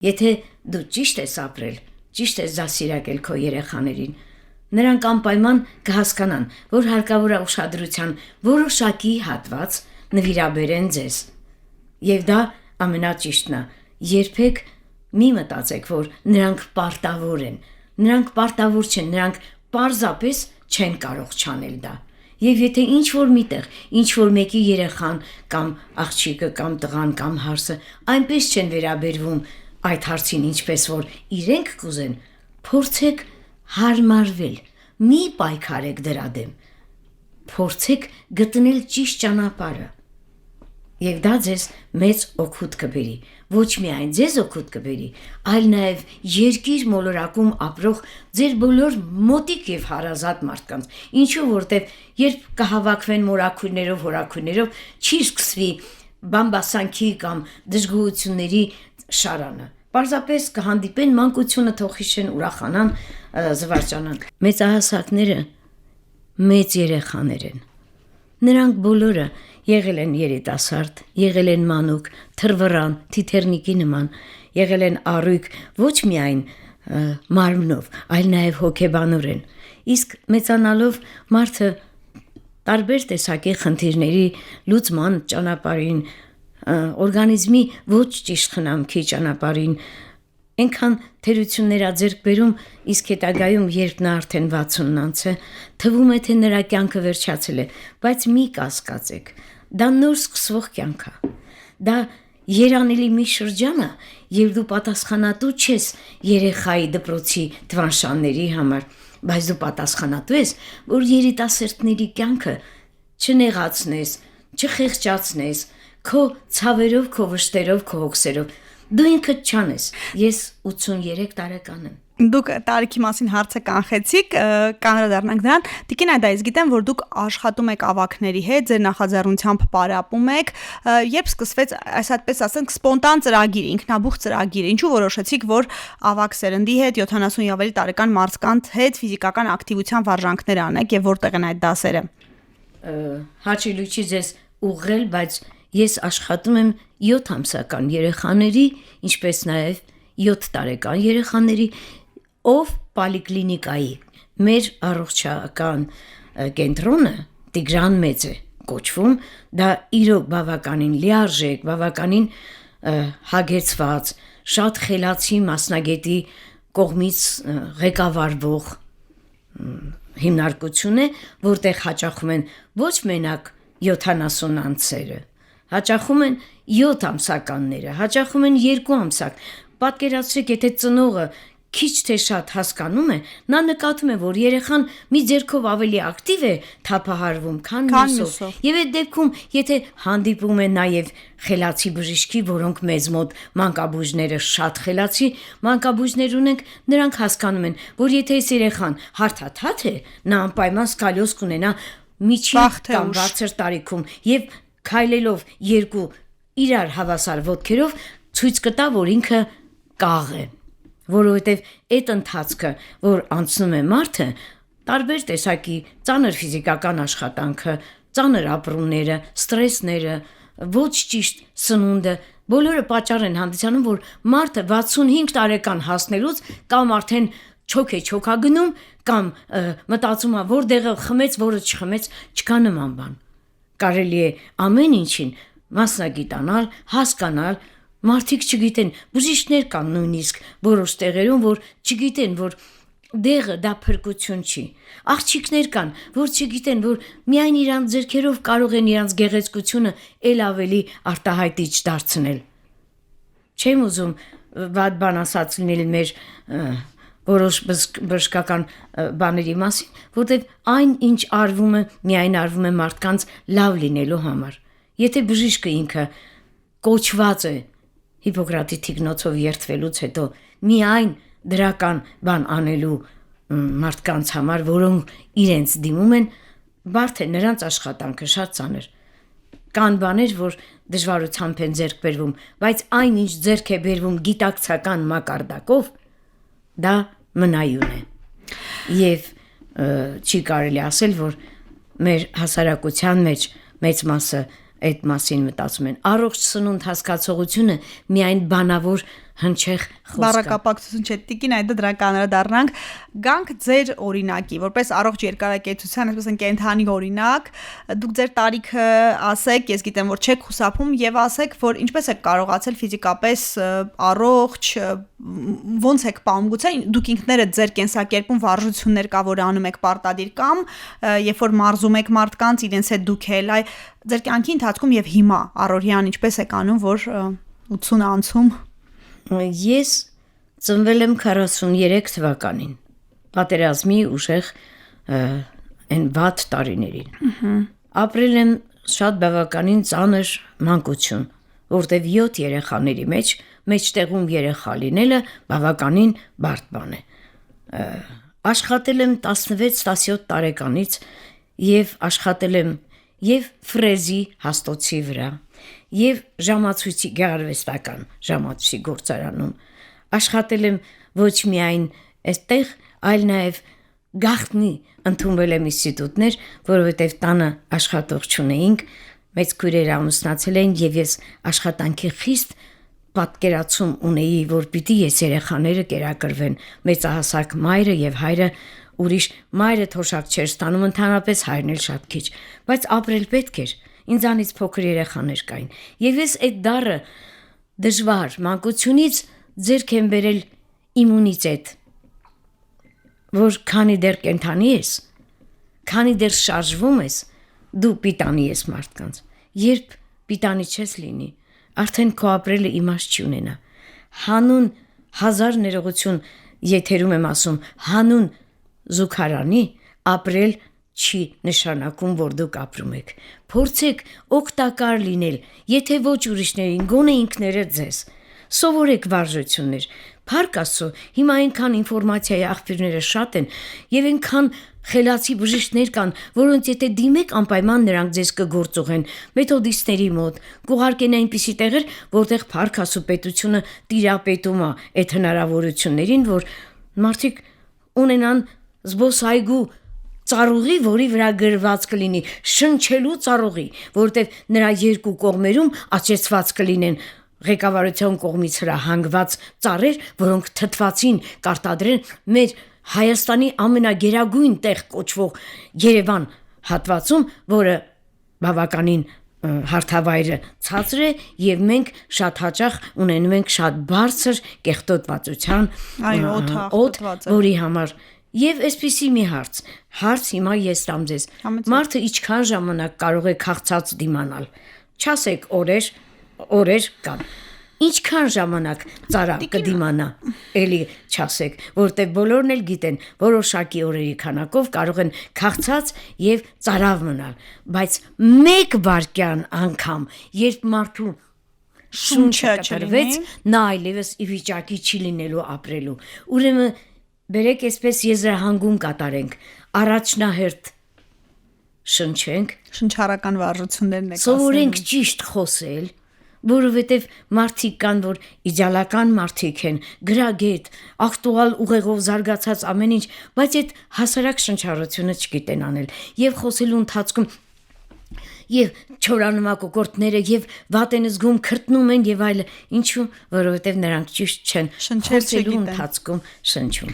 Եթե դու ճիշտ ես ապրել, ճիշտ ես դասիրակել քո երեխաներին, նրանք անպայման կհասկանան, որ հարկավոր է ուշադրության որոշակի հատված նվիրաբերեն ձեզ։ Եվ դա ամենաճիշտն է, երբեք մի մտածեք, որ նրանք պարտավոր են, նրանք պարտավոր չեն, նրանք պարզապես չեն կարող չանել դա։ Եվ եթե ինչ-որ միտեղ, ինչ-որ մեկի երեխան կամ աղջիկը կամ տղան կամ հարսը այնպես չեն վերաբերվում այդ հարցին, ինչպես որ իրենք կուզեն, փորձեք հարմարվել, մի պայքարեք դրա դեմ, փորձեք գտնել ճիշտ ճանապարհը։ Եվ դա ձեզ մեծ օգուտ կբերի, ոչ միայն ձեզ օգուտ կբերի, այլ նաև երկիր մոլորակում ապրող ձեր բոլոր մոտիկ եւ հարազատ մարդկանց, ինչու որտեվ երբ կհավաքվեն մորաքույրներով, հորաքույրներով, չի սկսվի բամբասանքի կամ դժգոհությունների շարանը։ Պարզապես կհանդիպեն մանկությունը թող հիշեն, ուրախանան, զվարճանան։ Մեծահասակները մեծ երեխաներ են։ Նրանք բոլորը եղել են երիտասարդ, եղել են մանուկ, թռվռան, թիթեռնիկի նման, եղել են առույգ ոչ միայն մարմնով, այլ նաև հոգեբանորեն։ Իսկ մեծանալով մարդը տարբեր տեսակի խնդիրների լուծման ճանապարհին, օրգանիզմի ոչ ճիշտ խնամքի ճանապարհին այնքան թերություններ ա ձեռք բերում, իսկ հետագայում երբ նա արդեն 60-ն անց է, թվում է թե նրա կյանքը վերջացել է, բայց մի կասկածեք, դա նոր սկսվող կյանք է։ Դա երանելի մի շրջան է, երբ դու պատասխանատու չես երեխայի դպրոցի դվանշանների համար, բայց դու պատասխանատու ես, որ երիտասարդների կյանքը չնեղացնես, չխեղճացնես, քո ցավերով, քո վշտերով, քո հոգսերով։ Դու ինքդ չանես։ Ես 83 տարեկան եմ։ Դուք տարիքի մասին հարցը կանխեցիք, կանդրադառնանք դրան։ Տիկին Այդա, ես գիտեմ, որ դուք աշխատում եք ավագների հետ, ձեր նախաձեռնությամբ պարապում եք, երբ սկսվեց, այսպես ասենք, սպոնտան ծրագիր, ինքնաբուխ ծրագիր, ինչու որոշեցիք, որ ավագ սերնդի հետ 70-ի ավելի տարեկան մարդկանց հետ ֆիզիկական ակտիվության վարժանքներ անեք եւ որտեղ են այդ դասերը։ Հաճի լույսի ձեզ ուղղել, բայց ես աշխատում եմ 7 ամսական երեխաների, ինչպես նաև 7 տարեկան երեխաների ով պոլիկլինիկայի մեր առողջական կենտրոնը Տիգրան Մեծ է կոչվում, դա իրոք բավականին լիարժեք, բավականին հագեցված, շատ խելացի մասնագետի կողմից ղեկավարվող հիմնարկություն է, որտեղ հաճախում են ոչ մենակ 70 անձերը, հաճախում են 7 ամսականները, հաճախում են 2 ամսակ։ Պատկերացրեք, եթե ծնողը քիչ թե շատ հասկանում է, նա նկատում է, որ երեխան մի ձեռքով ավելի ակտիվ է թափահարվում, քան մյուսով։ Եվ այդ դեպքում, եթե հանդիպում է նաև խելացի բժիշկի, որոնք մեզ մոտ մանկաբույժները շատ խելացի մանկաբույժներ ունենք, նրանք հասկանում են, որ եթե այս երեխան հարթաթաթ է, նա անպայման սկալիոզ կունենա միջին կամ բարձր տարիքում եւ քայլելով երկու իրար հավասար ոտքերով ցույց կտա, որ ինքը կաղ է, որովհետև այդ ընթացքը, որ անցնում է մարդը, տարբեր տեսակի ծանր ֆիզիկական աշխատանքը, ծանր ապրումները, ստրեսները, ոչ ճիշտ սնունդը, բոլորը պատճառ են հանդիսանում, որ մարդը 65 տարեկան հասնելուց կամ արդեն չոք է չոքագնում, կամ մտածում է, որտեղը խմեց, որը չխմեց, չկա նման բան։ Կարելի է ամեն ինչին մասնագիտանալ, հասկանալ, մարդիկ չգիտեն, բժիշկներ կան նույնիսկ որոշ տեղերում, որ չգիտեն, որ դեղը դա փրկություն չի։ Աղջիկներ կան, որ չգիտեն, որ միայն իրանց ձեռքերով կարող են իրանց գեղեցկությունը ել ավելի արտահայտիչ դարձնել։ Չեմ ուզում վատ բան ասած լինել մեր որոշ բժշկական բաների մասին, որտեղ այն ինչ արվում է, միայն արվում է մարդկանց լավ լինելու համար։ Եթե բժիշկը ինքը կոչված է Հիպոկրատի թիկնոցով երդվելուց հետո միայն դրական բան անելու մարդկանց համար, որոնք իրենց դիմում են, բարդ է նրանց աշխատանքը շատ ծանր։ Կան բաներ, որ դժվարությամբ են ձեռք բերվում, բայց այն ինչ ձեռք է բերվում գիտակցական մակարդակով, դա մնայուն է։ Եվ չի կարելի ասել, որ մեր հասարակության մեջ մեծ մասը այդ մասին մտածում են։ Առողջ սնունդ հասկացողությունը միայն բանավոր հնչեղ խոսքը։ Բառակապակցություն չէ, Տիկին այդը դրա կանրադառնանք, գանք ձեր օրինակի, որպես առողջ երկարակեցության, այսպես են կենթանի օրինակ, դուք ձեր տարիքը ասեք, ես գիտեմ, որ չեք խուսափում եւ ասեք, որ ինչպես եք կարողացել ֆիզիկապես առողջ, ոնց եք պահում, գուցե դուք ինքներդ ձեր կենսակերպում վարժություններ կա, որ անում եք պարտադիր կամ երբ որ մարզում եք մարդկանց, իրենց հետ դուք էլ, այ ձեր կյանքի ընթացքում եւ հիմա առօրյան ինչպես եք անում, որ 80 անցում Ես ծնվել եմ 43 թվականին, պատերազմի ուժեղ են վատ տարիներին։ Ապրել եմ շատ բավականին ծանր մանկություն, որտև 7 երեխաների մեջտեղում երեխա լինելը բավականին բարդ բան է։ Աշխատել եմ 16-17 տարեկանից եւ աշխատել եմ եւ ֆրեզի հաստոցի վրա եւ ժամացույցի գեղարվեստական ժամացույցի գործարանում աշխատել եմ ոչ միայն այստեղ, այլ նաեւ գաղտնի ընդունվել եմ ինստիտուտներ, որովհետեւ տանը աշխատող չունեինք, մեծ քույրերը ամուսնացել էին եւ ես աշխատանքի խիստ պատկերացում ունեի, որ պիտի ես երեխաները կերակրվեն, մեծահասակ մայրը եւ հայրը ուրիշ մայրը թոշակ չէր ստանում, ընդհանրապես հայրն էլ շատ քիչ, բայց ապրել պետք էր։ Ինձանից փոքր երեխաներ կային, եւ ես այդ դառը դժվար մանկությունից ձեռք եմ բերել իմունիտետ, որ քանի դեռ կենթանի ես, քանի դեռ շարժվում ես, դու պիտանի ես մարդկանց, երբ պիտանի չես լինի, արդեն քո ապրելը իմաստ չունենա։ Հանուն հազար ներողություն եթերում եմ ասում, հանուն զուգարանի ապրել չի նշանակում, որ դուք ապրում եք։ Փորձեք օգտակար լինել, եթե ոչ ուրիշներին, գոնե ինքներդ ձեզ։ Սովորեք վարժություններ։ Փառք Աստծո, հիմա այնքան ինֆորմացիայի աղբյուրները շատ են եւ այնքան խելացի բժիշկներ կան, որոնց եթե դիմեք անպայման նրանք ձեզ կգործուղեն մեթոդիստների մոտ, կուղարկեն այնպիսի տեղեր, որտեղ Փառք Աստծո պետությունը տիրապետում է այդ հնարավորություններին, որ մարդիկ ունենան զբոսայգու ծառուղի, որի վրա գրված կլինի շնչելու ծառուղի, որտեղ նրա երկու կողմերում աճեցված կլինեն ղեկավարության կողմից հրահանգված ծառեր, որոնք թթվածին կարտադրեն մեր Հայաստանի ամենագերագույն տեղ կոչվող Երևան հատվածում, որը բավականին հարթավայրը ցածր է եւ մենք շատ հաճախ ունենում ենք շատ բարձր կեղտոտվածության օդ, որի համար Եվ այսպիսի մի հարց հիմա ես տամ ձեզ, մարդը ինչքան ժամանակ կարող է քաղցած դիմանալ, չասեք օրեր կամ, ինչքան ժամանակ ծարավ կդիմանա, էլի չասեք, որտեղ բոլորն էլ գիտեն, որոշակի օրերի քանակով կարող են քաղցած եւ ծարավ մնալ, բայց մեկ վայրկյան անգամ, երբ մարդու շունչը կտրվեց, նա այլևս ի վիճակի չի լինելու ապրելու, ուրեմն Բերեք այսպես եզրահանգում կատարենք, առաջնահերթ շնչենք, շնչառական վարժություններն եք սովորենք ճիշտ խոսել, որովհետև մարդիկ կան, որ իդեալական մարդիկ են, գրագետ, ակտուալ ուղեղով զարգացած ամեն ինչ, բայց այդ հասարակ շնչառությունը չգիտեն անել եւ խոսելու ընթացքում եւ չորանմակոկորտները եւ վատ են զգում, քրտնում են եւ այլը, ինչու, որովհետեւ նրանք ճիշտ չեն խոսելու ընթացքում շնչում